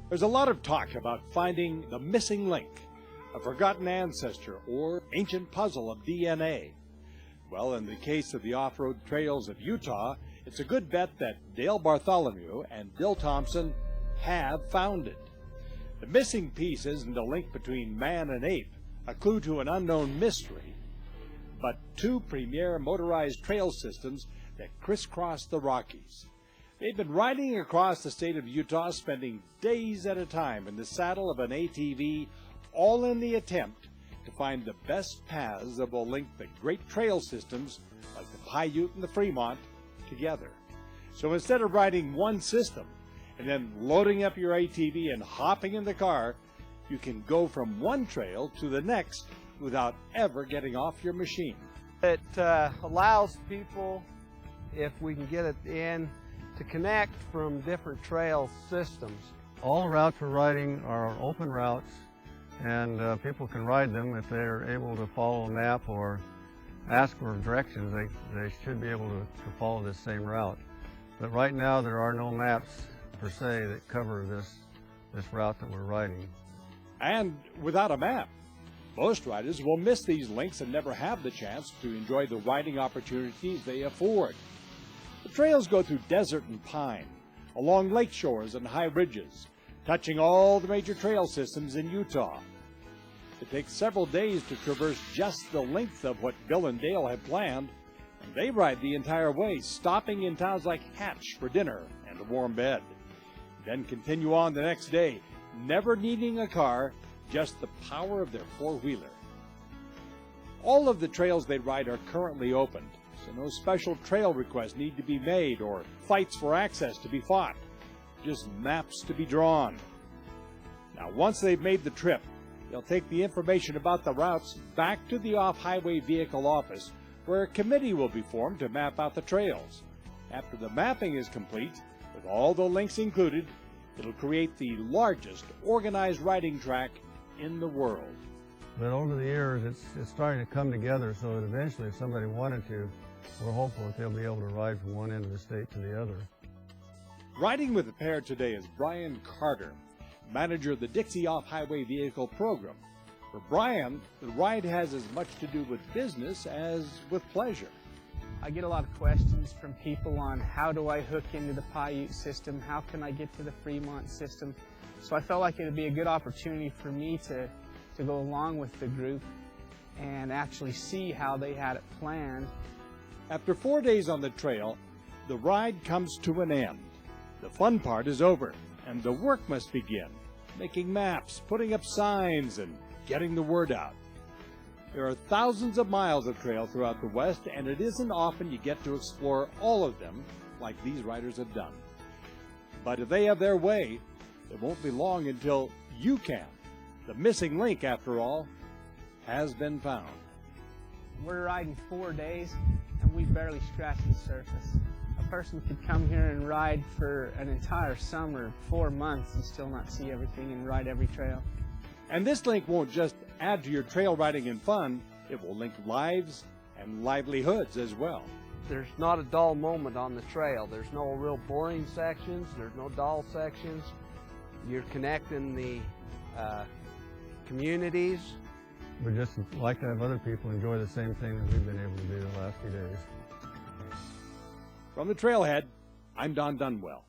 There's a lot of talk about finding the missing link, a forgotten ancestor, or ancient puzzle of DNA. Well, in the case of the off-road trails of Utah, it's a good bet that Dale Bartholomew and Bill Thompson have found it. The missing piece isn't a link between man and ape, a clue to an unknown mystery, but two premier motorized trail systems that crisscross the Rockies. They've been riding across the state of Utah, spending days at a time in the saddle of an ATV, all in the attempt to find the best paths that will link the great trail systems like the Paiute and the Fremont together. So instead of riding one system and then loading up your ATV and hopping in the car, you can go from one trail to the next without ever getting off your machine. It allows people, if we can get it in, to connect from different trail systems. All the routes we're riding are open routes, and people can ride them if they're able to follow a map or ask for directions. They should be able to follow this same route. But right now there are no maps per se that cover this route that we're riding. And without a map, most riders will miss these links and never have the chance to enjoy the riding opportunities they afford. The trails go through desert and pine, along lake shores and high ridges, touching all the major trail systems in Utah. It takes several days to traverse just the length of what Bill and Dale have planned, and they ride the entire way, stopping in towns like Hatch for dinner and a warm bed. Then continue on the next day, never needing a car, just the power of their four-wheeler. All of the trails they ride are currently opened, so no special trail requests need to be made or fights for access to be fought, just maps to be drawn. Now, once they've made the trip, they'll take the information about the routes back to the off-highway vehicle office, where a committee will be formed to map out the trails. After the mapping is complete, with all the links included, it'll create the largest organized riding track in the world. But over the years, it's starting to come together so that eventually if somebody wanted to, we're hopeful that they'll be able to ride from one end of the state to the other. Riding with the pair today is Brian Carter, manager of the Dixie Off-Highway Vehicle Program. For Brian, the ride has as much to do with business as with pleasure. I get a lot of questions from people on how do I hook into the Paiute system, how can I get to the Fremont system. So I felt like it would be a good opportunity for me to go along with the group and actually see how they had it planned. After 4 days on the trail, the ride comes to an end. The fun part is over, and the work must begin, making maps, putting up signs, and getting the word out. There are thousands of miles of trail throughout the West, and it isn't often you get to explore all of them like these riders have done. But if they have their way, it won't be long until you can. The missing link, after all, has been found. We're riding 4 days, and we barely scratched the surface. A person could come here and ride for an entire summer, 4 months, and still not see everything and ride every trail. And this link won't just add to your trail riding and fun, it will link lives and livelihoods as well. There's not a dull moment on the trail. There's no real boring sections. There's no dull sections. You're connecting the communities. We'd just like to have other people enjoy the same thing that we've been able to do the last few days. From the Trailhead, I'm Don Dunwell.